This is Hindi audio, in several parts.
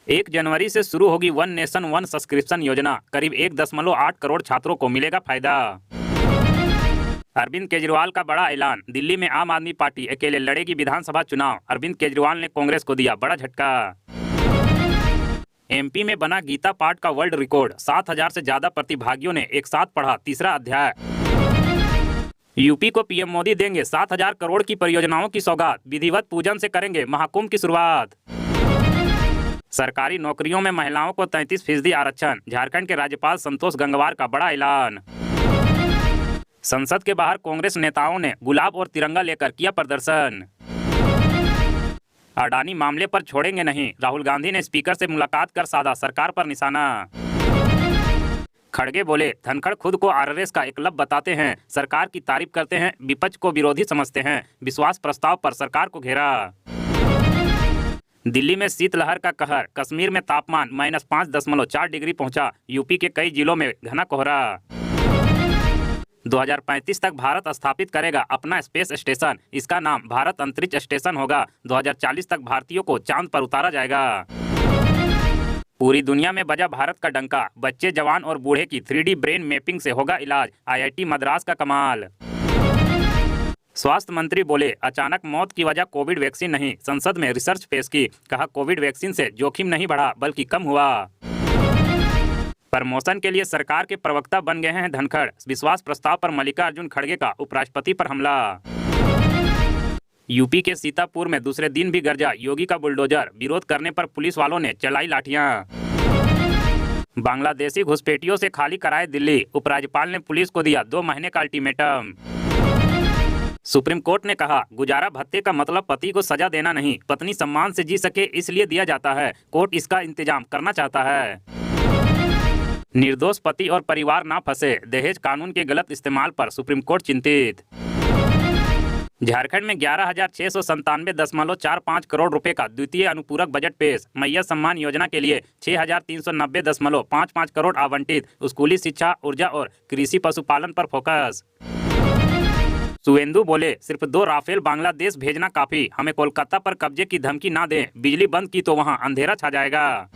1 जनवरी से शुरू होगी वन नेशन वन सब्सक्रिप्शन योजना। करीब 1.8 करोड़ छात्रों को मिलेगा फायदा। अरविंद केजरीवाल का बड़ा ऐलान। दिल्ली में आम आदमी पार्टी अकेले लड़ेगी विधानसभा चुनाव। अरविंद केजरीवाल ने कांग्रेस को दिया बड़ा झटका। एमपी में बना गीता पाठ का वर्ल्ड रिकॉर्ड। 7,000 से ज्यादा प्रतिभागियों ने एक साथ पढ़ा तीसरा अध्याय। यूपी को पीएम मोदी देंगे 7,000 करोड़ की परियोजनाओं की सौगात। विधिवत पूजन से करेंगे महाकुंभ की शुरुआत। सरकारी नौकरियों में महिलाओं को 33% आरक्षण। झारखंड के राज्यपाल संतोष गंगवार का बड़ा ऐलान। संसद के बाहर कांग्रेस नेताओं ने गुलाब और तिरंगा लेकर किया प्रदर्शन। अडानी मामले पर छोड़ेंगे नहीं। राहुल गांधी ने स्पीकर से मुलाकात कर साधा सरकार पर निशाना। खड़गे बोले, धनखड़ खुद को आरएसएस का एकलव्य बताते हैं, सरकार की तारीफ करते हैं, विपक्ष को विरोधी समझते हैं। विश्वास प्रस्ताव पर सरकार को घेरा। दिल्ली में शीतलहर का कहर। कश्मीर में तापमान -5.4 डिग्री पहुंचा। यूपी के कई जिलों में घना कोहरा। 2035 तक भारत स्थापित करेगा अपना स्पेस स्टेशन। इसका नाम भारत अंतरिक्ष स्टेशन होगा। 2040 तक भारतीयों को चांद पर उतारा जाएगा। पूरी दुनिया में बजा भारत का डंका। बच्चे, जवान और बूढ़े की 3D ब्रेन मैपिंग से होगा इलाज। IIT मद्रास का कमाल। स्वास्थ्य मंत्री बोले, अचानक मौत की वजह कोविड वैक्सीन नहीं। संसद में रिसर्च पेश की। कहा, कोविड वैक्सीन से जोखिम नहीं बढ़ा बल्कि कम हुआ। प्रमोशन के लिए सरकार के प्रवक्ता बन गए हैं धनखड़। विश्वास प्रस्ताव पर मल्लिकार्जुन खड़गे का उपराष्ट्रपति पर हमला। यूपी के सीतापुर में दूसरे दिन भी गरजा योगी का बुलडोजर। विरोध करने पर पुलिस वालों ने चलाई लाठियां। बांग्लादेशी घुसपैठियों से खाली कराए दिल्ली। उपराज्यपाल ने पुलिस को दिया 2 महीने का अल्टीमेटम। सुप्रीम कोर्ट ने कहा, गुजारा भत्ते का मतलब पति को सजा देना नहीं, पत्नी सम्मान से जी सके इसलिए दिया जाता है। कोर्ट इसका इंतजाम करना चाहता है। निर्दोष पति और परिवार ना फंसे। दहेज कानून के गलत इस्तेमाल पर सुप्रीम कोर्ट चिंतित। झारखंड में 11,697.45 करोड़ रुपए का द्वितीय अनुपूरक बजट पेश। मैया सम्मान योजना के लिए 6,390.55 करोड़ आवंटित। स्कूली शिक्षा, ऊर्जा और कृषि पशुपालन पर फोकस। सुवेंदु बोले, सिर्फ 2 राफेल बांग्लादेश भेजना काफी। हमें कोलकाता पर कब्जे की धमकी ना दें। बिजली बंद की तो वहां अंधेरा छा जाएगा।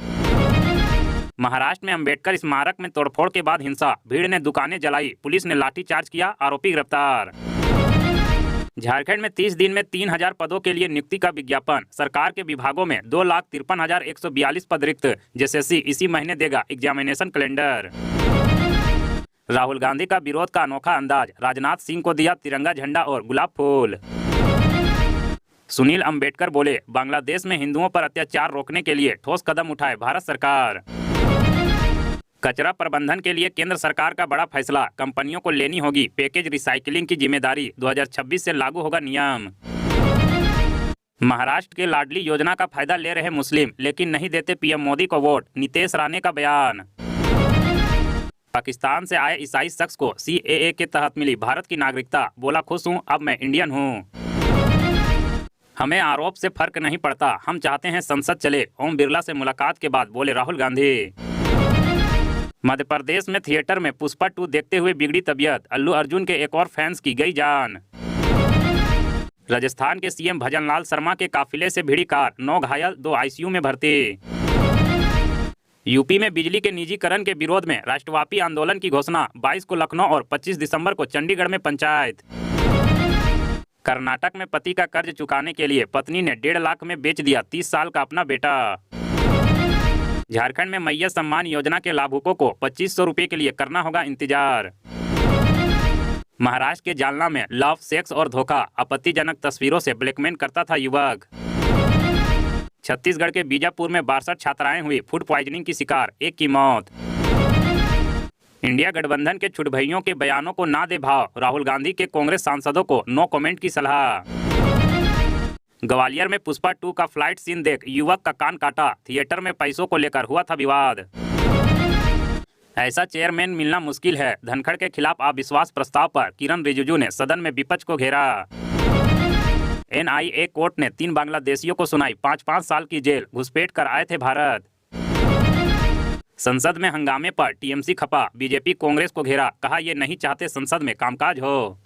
महाराष्ट्र में अंबेडकर स्मारक में तोड़फोड़ के बाद हिंसा। भीड़ ने दुकानें जलाई। पुलिस ने लाठीचार्ज किया। आरोपी गिरफ्तार। झारखंड में 30 दिन में 3,000 पदों के लिए नियुक्ति का विज्ञापन। सरकार के विभागों में 2,53,142 पद रिक्त। जेएसएससी इसी महीने देगा एग्जामिनेशन कैलेंडर। राहुल गांधी का विरोध का अनोखा अंदाज। राजनाथ सिंह को दिया तिरंगा झंडा और गुलाब फूल। सुनील अंबेडकर बोले, बांग्लादेश में हिंदुओं पर अत्याचार रोकने के लिए ठोस कदम उठाए भारत सरकार। कचरा प्रबंधन के लिए केंद्र सरकार का बड़ा फैसला। कंपनियों को लेनी होगी पैकेज रिसाइकलिंग की जिम्मेदारी। 2026 से लागू होगा नियम। महाराष्ट्र के लाडली योजना का फायदा ले रहे मुस्लिम, लेकिन नहीं देते पीएम मोदी को वोट। नीतीश राणे का बयान। पाकिस्तान से आए ईसाई शख्स को CAA के तहत मिली भारत की नागरिकता। बोला, खुश हूं, अब मैं इंडियन हूं। हमें आरोप से फर्क नहीं पड़ता, हम चाहते हैं संसद चले। ओम बिरला से मुलाकात के बाद बोले राहुल गांधी। मध्य प्रदेश में थिएटर में पुष्पा 2 देखते हुए बिगड़ी तबीयत। अल्लू अर्जुन के एक और फैंस की गई जान। राजस्थान के CM भजनलाल शर्मा के काफिले से भिड़ी कार। 9 घायल, 2 ICU में भर्ती। यूपी में बिजली के निजीकरण के विरोध में राष्ट्रव्यापी आंदोलन की घोषणा। 22 को लखनऊ और 25 दिसंबर को चंडीगढ़ में पंचायत। कर्नाटक में पति का कर्ज चुकाने के लिए पत्नी ने 1.5 लाख में बेच दिया 30 साल का अपना बेटा। झारखंड में मैया सम्मान योजना के लाभुकों को 2,500 रुपये के लिए करना होगा इंतजार। महाराष्ट्र के जालना में लव, सेक्स और धोखा। आपत्तिजनक तस्वीरों से ब्लैकमेल करता था युवक। छत्तीसगढ़ के बीजापुर में 62 छात्राएं हुई फूड प्वाइजनिंग की शिकार। 1 की मौत। इंडिया गठबंधन के छुटभइयों के बयानों को ना दे भाव। राहुल गांधी के कांग्रेस सांसदों को नो कमेंट की सलाह। ग्वालियर में पुष्पा 2 का फ्लाइट सीन देख युवक का कान काटा। थिएटर में पैसों को लेकर हुआ था विवाद। ऐसा चेयरमैन मिलना मुश्किल है। धनखड़ के खिलाफ अविश्वास प्रस्ताव पर किरण रिजिजू ने सदन में विपक्ष को घेरा। NIA कोर्ट ने 3 बांग्लादेशियों को सुनाई 5-5 साल की जेल। घुसपैठ कर आए थे भारत। संसद में हंगामे पर TMC खपा। बीजेपी कांग्रेस को घेरा। कहा, ये नहीं चाहते संसद में कामकाज हो।